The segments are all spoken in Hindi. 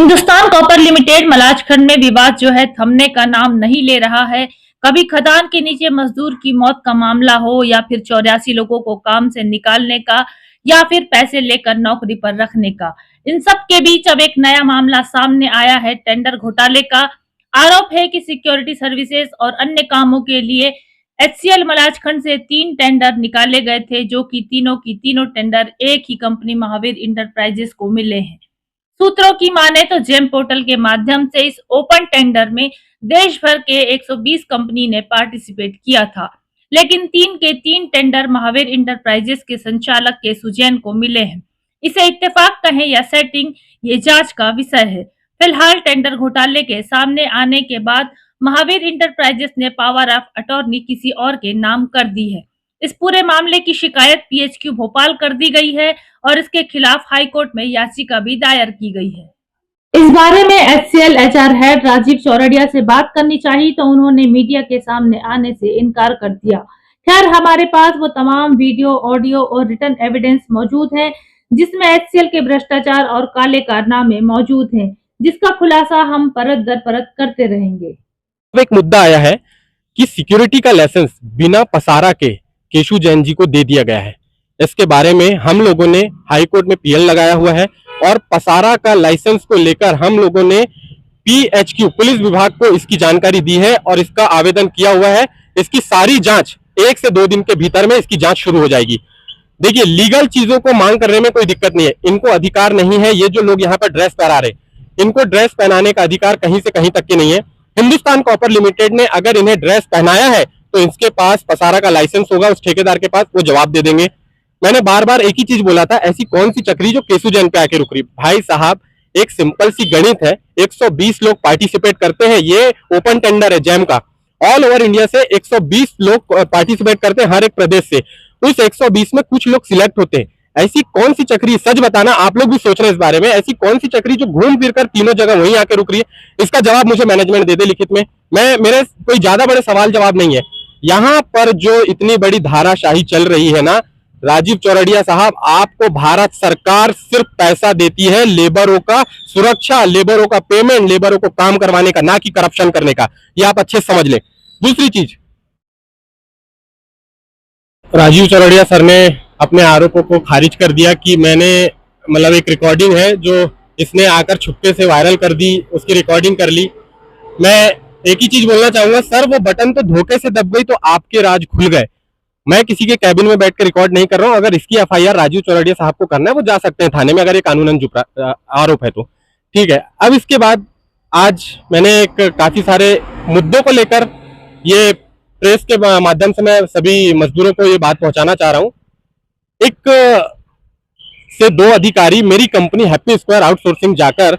हिंदुस्तान कॉपर लिमिटेड मलाजखंड में विवाद जो है थमने का नाम नहीं ले रहा है। कभी खदान के नीचे मजदूर की मौत का मामला हो या फिर 84 लोगों को काम से निकालने का या फिर पैसे लेकर नौकरी पर रखने का। इन सब के बीच अब एक नया मामला सामने आया है टेंडर घोटाले का। आरोप है कि सिक्योरिटी सर्विसेज और अन्य कामों के लिए एचसीएल मलाजखंड से 3 टेंडर निकाले गए थे, जो कि तीनों की तीनों टेंडर एक ही कंपनी महावीर इंटरप्राइजेस को मिले हैं। सूत्रों की माने तो जेम पोर्टल के माध्यम से इस ओपन टेंडर में देश भर के 120 कंपनी ने पार्टिसिपेट किया था, लेकिन 3 के 3 टेंडर महावीर इंटरप्राइजेस के संचालक के सुजैन को मिले हैं। इसे इत्तेफाक कहें या सेटिंग, ये जांच का विषय है। फिलहाल टेंडर घोटाले के सामने आने के बाद महावीर इंटरप्राइजेस ने पावर ऑफ अटॉर्नी किसी और के नाम कर दी है। इस पूरे मामले की शिकायत पीएचक्यू भोपाल कर दी गई है और इसके खिलाफ हाईकोर्ट में याचिका भी दायर की गई है। इस बारे में HCL HR head Rajiv Chordia से बात करनी चाहिए तो उन्होंने मीडिया के सामने आने से इनकार कर दिया। खैर, हमारे पास वो तमाम वीडियो, ऑडियो और रिटन एविडेंस मौजूद है जिसमें एचसीएल के भ्रष्टाचार और काले कारनामे मौजूद हैं, जिसका खुलासा हम परत दर परत करते रहेंगे। एक मुद्दा आया है कि सिक्योरिटी का लाइसेंस बिना पसारा के केशु जैन जी को दे दिया गया है। इसके बारे में हम लोगों ने हाई कोर्ट में पीएल लगाया हुआ है और पसारा का लाइसेंस को लेकर हम लोगों ने पीएचक्यू पुलिस विभाग को इसकी जानकारी दी है और इसका आवेदन किया हुआ है। इसकी सारी जांच 1 से 2 दिन के भीतर में इसकी जांच शुरू हो जाएगी। देखिए, लीगल चीजों को मांग करने में कोई दिक्कत नहीं है, इनको अधिकार नहीं है। ये जो लोग यहाँ पर ड्रेस पहना रहे, इनको ड्रेस पहनाने का अधिकार कहीं से कहीं तक के नहीं है। हिंदुस्तान कॉपर लिमिटेड ने अगर इन्हें ड्रेस पहनाया है तो इसके पास पसारा का लाइसेंस होगा, उस ठेकेदार के पास, वो जवाब दे देंगे। मैंने बार बार एक ही चीज बोला था, ऐसी कौन सी चक्री जो केशु जैन पे आके रुक रही। भाई साहब, एक सिंपल सी गणित है, 120 लोग पार्टिसिपेट करते हैं, ये ओपन टेंडर है जैम का। ऑल ओवर इंडिया से 120 लोग पार्टिसिपेट करते हैं हर एक प्रदेश से। उस 120 में कुछ लोग सिलेक्ट होते हैं। ऐसी कौन सी चक्री, सच बताना, आप लोग भी सोच रहे हैं इस बारे में, ऐसी कौन सी चक्री जो घूम फिर कर तीनों जगह वहीं आके रुक रही है? इसका जवाब मुझे मैनेजमेंट दे दे लिखित में। मेरे कोई ज्यादा बड़े सवाल जवाब नहीं है। यहाँ पर जो इतनी बड़ी धाराशाही चल रही है ना, राजीव चौरड़िया साहब, आपको भारत सरकार सिर्फ पैसा देती है लेबरों का सुरक्षा, लेबरों का पेमेंट, लेबरों को काम करवाने का, ना कि करप्शन करने का। ये आप अच्छे समझ लें। दूसरी चीज, राजीव चौरड़िया सर ने अपने आरोपों को खारिज कर दिया कि मैंने, मतलब एक रिकॉर्डिंग है जो इसने आकर छुपके से वायरल कर दी, उसकी रिकॉर्डिंग कर ली। मैं एक ही चीज बोलना चाहूंगा सर, वो बटन तो धोखे से दब गई तो आपके राज खुल गए। मैं किसी के कैबिन में बैठ कर रिकॉर्ड नहीं कर रहा हूं। अगर इसकी एफआईआर राजीव चौरड़िया साहब को करना है, वो जा सकते हैं थाने में, अगर ये कानूनन आरोप है तो ठीक है। अब इसके बाद आज मैंने एक काफी सारे मुद्दों को लेकर, ये प्रेस के माध्यम से मैं सभी मजदूरों को ये बात पहुंचाना चाह रहा हूं। एक से 2 अधिकारी मेरी कंपनी हैप्पी स्क्वायर आउटसोर्सिंग जाकर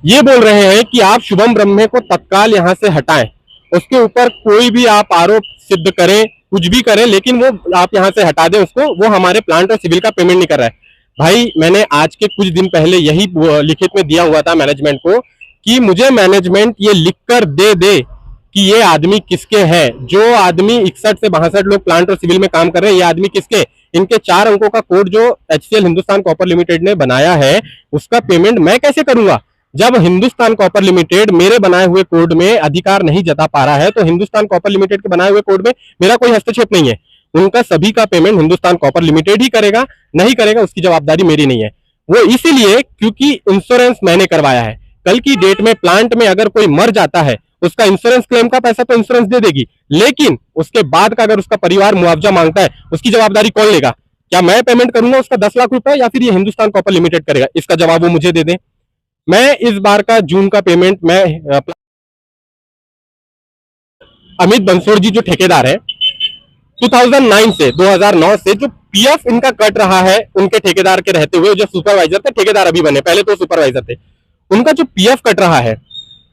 ये बोल रहे हैं कि आप शुभम ब्रह्मे को तत्काल यहां से हटाएं। उसके ऊपर कोई भी आप आरोप सिद्ध करें, कुछ भी करें, लेकिन वो आप यहां से हटा दें उसको, वो हमारे प्लांट और सिविल का पेमेंट नहीं कर रहा है। भाई, मैंने आज के कुछ दिन पहले यही लिखित में दिया हुआ था मैनेजमेंट को कि मुझे मैनेजमेंट ये लिखकर दे दे कि ये आदमी किसके है। जो आदमी 61 से 62 लोग प्लांट और सिविल में काम कर रहे हैं, ये आदमी किसके? इनके 4 अंकों का कोड जो एचसीएल हिंदुस्तान कॉपर लिमिटेड ने बनाया है, उसका पेमेंट मैं कैसे करूंगा? जब हिंदुस्तान कॉपर लिमिटेड मेरे बनाए हुए कोड में अधिकार नहीं जता पा रहा है, तो हिंदुस्तान कॉपर लिमिटेड के बनाए हुए कोड में मेरा कोई हस्तक्षेप नहीं है। उनका सभी का पेमेंट हिंदुस्तान कॉपर लिमिटेड ही करेगा, नहीं करेगा उसकी जवाबदारी मेरी नहीं है। वो इसीलिए क्योंकि इंश्योरेंस मैंने करवाया है। कल की डेट में प्लांट में अगर कोई मर जाता है, उसका इंश्योरेंस क्लेम का पैसा तो इंश्योरेंस दे देगी, लेकिन उसके बाद का अगर उसका परिवार मुआवजा मांगता है, उसकी जवाबदारी कौन लेगा? क्या मैं पेमेंट करूंगा उसका 10 लाख रुपए, या फिर ये हिंदुस्तान कॉपर लिमिटेड करेगा? इसका जवाब वो मुझे दे दें। मैं इस बार का जून का पेमेंट मैं अमित बंसोड़ जी जो ठेकेदार है, 2009 से जो पीएफ इनका कट रहा है, उनके ठेकेदार के रहते हुए, जो सुपरवाइजर थे, ठेकेदार अभी बने, पहले तो सुपरवाइजर थे, उनका जो पीएफ कट रहा है,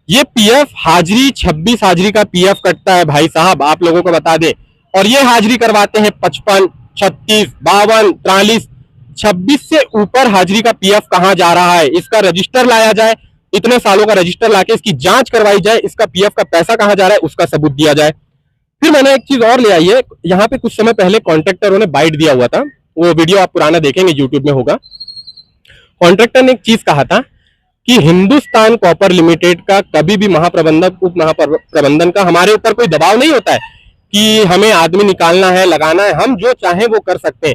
ये पीएफ हाजिरी 26 हाजिरी का पीएफ कटता है भाई साहब, आप लोगों को बता दें। और ये हाजिरी करवाते हैं 55, 36, 52, 43, 26 से ऊपर हाजिरी का पीएफ कहां जा रहा है, इसका रजिस्टर लाया जाए, इतने सालों का रजिस्टर लाके इसकी जांच करवाई जाए, इसका पीएफ का पैसा कहां जा रहा है उसका सबूत दिया जाए। फिर मैंने एक चीज और ले आई है, यहाँ पे कुछ समय पहले कॉन्ट्रैक्टरों ने बाइट दिया हुआ था, वो वीडियो आप पुराना देखेंगे, यूट्यूब में होगा। कॉन्ट्रैक्टर ने एक चीज कहा था कि हिंदुस्तान कॉपर लिमिटेड का कभी भी महाप्रबंधक उप महाप्रबंधन का हमारे ऊपर कोई दबाव नहीं होता है कि हमें आदमी निकालना है, लगाना है। हम जो चाहें वो कर सकते हैं।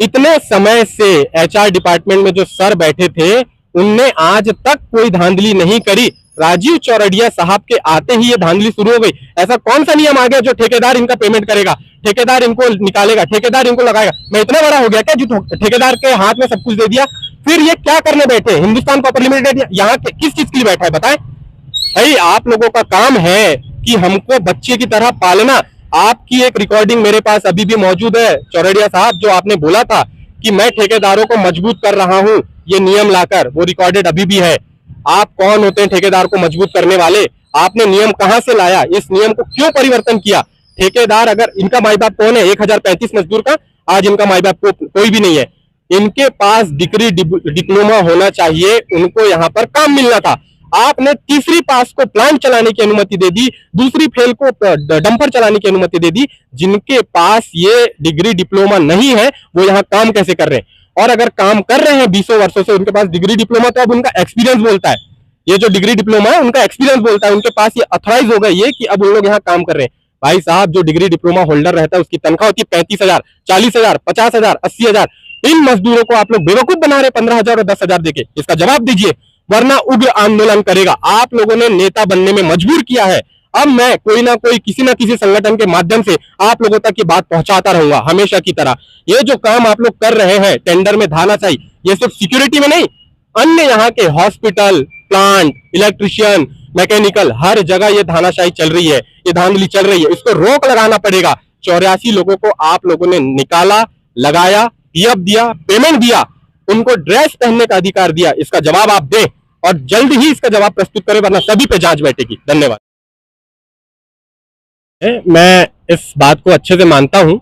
इतने समय से एचआर डिपार्टमेंट में जो सर बैठे थे उनने आज तक कोई धांधली नहीं करी। राजीव चौरड़िया साहब के आते ही ये धांधली शुरू हो गई। ऐसा कौन सा नियम आ गया जो ठेकेदार इनका पेमेंट करेगा, ठेकेदार इनको निकालेगा, ठेकेदार इनको लगाएगा? मैं इतना बड़ा हो गया क्या जो ठेकेदार के हाथ में सब कुछ दे दिया? फिर ये क्या करने बैठे? हिंदुस्तान कॉपर लिमिटेड यहाँ किस चीज के लिए बैठा है बताएं? भाई आप लोगों का काम है कि हमको बच्चे की तरह पालना। आपकी एक रिकॉर्डिंग मेरे पास अभी भी मौजूद है चौरड़िया साहब, जो आपने बोला था कि मैं ठेकेदारों को मजबूत कर रहा हूं ये नियम लाकर, वो रिकॉर्डेड अभी भी है। आप कौन होते हैं ठेकेदार को मजबूत करने वाले? आपने नियम कहां से लाया? इस नियम को क्यों परिवर्तन किया? ठेकेदार अगर इनका माई बाप कौन है? 1035 मजदूर का आज इनका माई बाप कोई भी नहीं है। इनके पास डिग्री डिप्लोमा होना चाहिए, उनको यहाँ पर काम मिलना था। आपने तीसरी पास को प्लांट चलाने की अनुमति दे दी, दूसरी फेल को डंपर चलाने की अनुमति दे दी। जिनके पास ये डिग्री डिप्लोमा नहीं है वो यहाँ काम कैसे कर रहे हैं? और अगर काम कर रहे हैं 20 वर्षों से, उनके पास डिग्री डिप्लोमा, तो अब उनका एक्सपीरियंस बोलता है। ये जो डिग्री डिप्लोमा है उनका एक्सपीरियंस बोलता है, उनके पास ये अथॉराइज हो गई है कि अब उन लोग यहाँ काम कर रहे हैं। भाई साहब, जो डिग्री डिप्लोमा होल्डर रहता है उसकी तनख्वाह होती है 35,000, 40,000, 50,000, 80,000। इन मजदूरों को आप लोग बेवकूफ बना रहे 15,000 और 10,000 देके। इसका जवाब दीजिए, वरना उग्र आंदोलन करेगा। आप लोगों ने नेता बनने में मजबूर किया है। अब मैं कोई ना कोई किसी ना किसी संगठन के माध्यम से आप लोगों तक ये बात पहुंचाता रहूंगा हमेशा की तरह। ये जो काम आप लोग कर रहे हैं टेंडर में धानाशाही, ये सिर्फ सिक्योरिटी में नहीं, अन्य यहाँ के हॉस्पिटल, प्लांट, इलेक्ट्रिशियन, मैकेनिकल, हर जगह ये धानाशाही चल रही है, ये धांधली चल रही है। इसको रोक लगाना पड़ेगा। 84 लोगों को आप लोगों ने निकाला, लगाया, पीएफ दिया, पेमेंट दिया, उनको ड्रेस पहनने का अधिकार दिया। इसका जवाब आप दें और जल्द ही इसका जवाब प्रस्तुत करें, वरना सभी पे जांच बैठेगी। धन्यवाद। मैं इस बात को अच्छे से मानता हूं।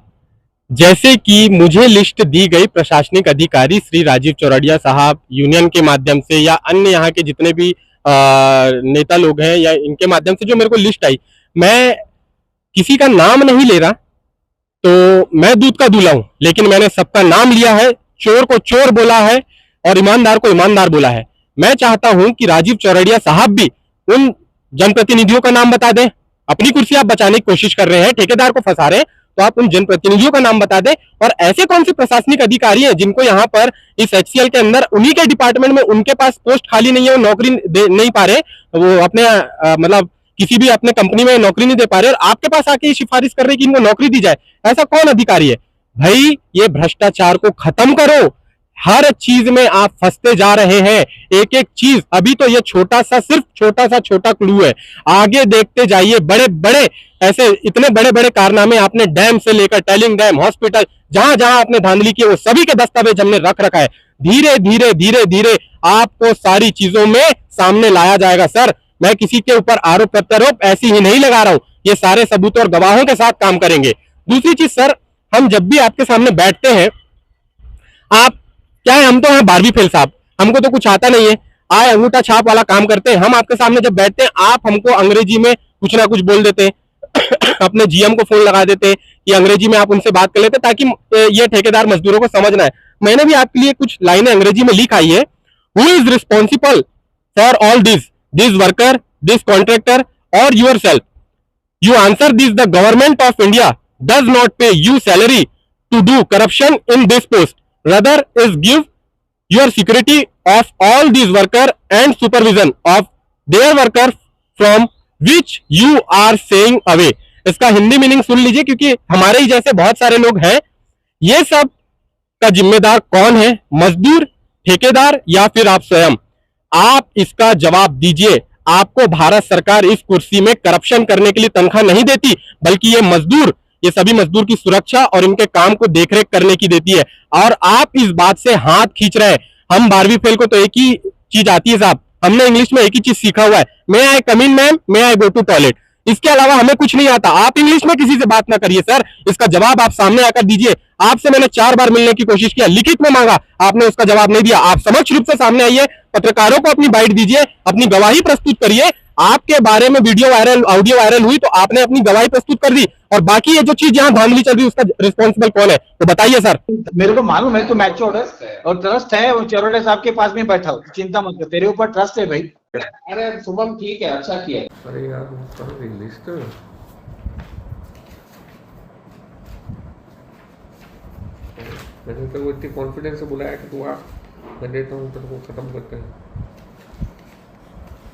जैसे कि मुझे लिस्ट दी गई प्रशासनिक अधिकारी श्री राजीव चौरड़िया साहब यूनियन के माध्यम से या अन्य यहाँ के जितने भी नेता लोग हैं या इनके माध्यम से जो मेरे को लिस्ट आई, मैं किसी का नाम नहीं ले रहा, तो मैं दूध का दूल्हा हूं, लेकिन मैंने सबका नाम लिया है। चोर को चोर बोला है और ईमानदार को ईमानदार बोला है। मैं चाहता हूं कि राजीव चौरड़िया साहब भी उन जनप्रतिनिधियों का नाम बता दें। अपनी कुर्सी आप बचाने की कोशिश कर रहे हैं, ठेकेदार को फंसा रहे हैं, तो आप उन जनप्रतिनिधियों का नाम बता दें। और ऐसे कौन से प्रशासनिक अधिकारी हैं जिनको यहाँ पर इस एचसीएल के अंदर उन्हीं के डिपार्टमेंट में उनके पास पोस्ट खाली नहीं है, वो नौकरी नहीं पा रहे, वो अपने मतलब किसी भी अपने कंपनी में नौकरी नहीं दे पा रहे और आपके पास आके सिफारिश कर रहे कि इनको नौकरी दी जाए? ऐसा कौन अधिकारी है? भाई ये भ्रष्टाचार को खत्म करो। हर चीज में आप फंसते जा रहे हैं, एक एक चीज। अभी तो ये सिर्फ छोटा क्लू है, आगे देखते जाइए। बड़े बड़े ऐसे इतने बड़े बड़े कारनामे आपने डैम से लेकर टेलिंग डैम, हॉस्पिटल, जहां जहां आपने धांधली की वो सभी के दस्तावेज हमने रख रखा है। धीरे धीरे धीरे धीरे आपको सारी चीजों में सामने लाया जाएगा। सर, मैं किसी के ऊपर आरोप प्रत्यारोप ऐसी ही नहीं लगा रहा हूं, ये सारे सबूतों और गवाहों के साथ काम करेंगे। दूसरी चीज सर, हम जब भी आपके सामने बैठते हैं, आप क्या है, हम तो हैं 12वीं फेल साहब, हमको तो कुछ आता नहीं है, आए अंगूठा छाप वाला काम करते हैं। हम आपके सामने जब बैठते हैं, आप हमको अंग्रेजी में कुछ ना कुछ बोल देते हैं अपने जीएम को फोन लगा देते हैं कि अंग्रेजी में आप उनसे बात कर लेते ताकि ये ठेकेदार मजदूरों को समझना है। मैंने भी आपके लिए कुछ लाइनें अंग्रेजी में लिख आई है। Who is responsible for all this worker, this contractor और yourself? You answer this: the government of India does not pay you salary to do corruption in this post. Rather, is give your security of all these worker and supervision of their worker from which you are staying away. इसका हिंदी मीनिंग सुन लीजिए, क्योंकि हमारे ही जैसे बहुत सारे लोग हैं। ये सब का जिम्मेदार कौन है? मजदूर, ठेकेदार या फिर आप स्वयं? आप इसका जवाब दीजिए। आपको भारत सरकार इस कुर्सी में करप्शन करने के लिए तनख्वाह नहीं देती, बल्कि ये सभी मजदूर की सुरक्षा और इनके काम को देखरेख करने की देती है। और आप इस बात से हाथ खींच रहे हैं। हम 12वीं फेल को तो एक ही चीज आती है साहब, हमने इंग्लिश में एक ही चीज सीखा हुआ है, may I come in ma'am, may I go to toilet. इसके अलावा हमें कुछ नहीं आता। आप इंग्लिश में किसी से बात ना करिए सर, इसका जवाब आप सामने आकर दीजिए। आपसे मैंने 4 बार मिलने की कोशिश किया, लिखित में मांगा, आपने उसका जवाब नहीं दिया। आप समक्ष रूप से सामने आइए, पत्रकारों को अपनी बाइट दीजिए, अपनी गवाही प्रस्तुत करिए। आपके बारे में वीडियो वायरल, ऑडियो वायरल हुई तो आपने अपनी गवाही प्रस्तुत कर दी, और बाकी ये जो चीज यहाँ धांधली चल रही है उसका रिस्पॉन्सिबल कौन है, तो बताइए सर। मेरे को मालूम है, तो मैच्योर्ड है और ट्रस्ट है, वो चरोड़े साहब के पास में बैठा हो, चिंता मत कर, तेरे ऊपर ट्रस्ट है भाई। अरे शुभम ठीक है, अच्छा किया। अरे यार करो लिस्ट। मैंने तो वो इतनी कॉन्फिडेंस से बुलाया कि तू आ, मैं देता हूँ तेरे को खत्म करते हैं।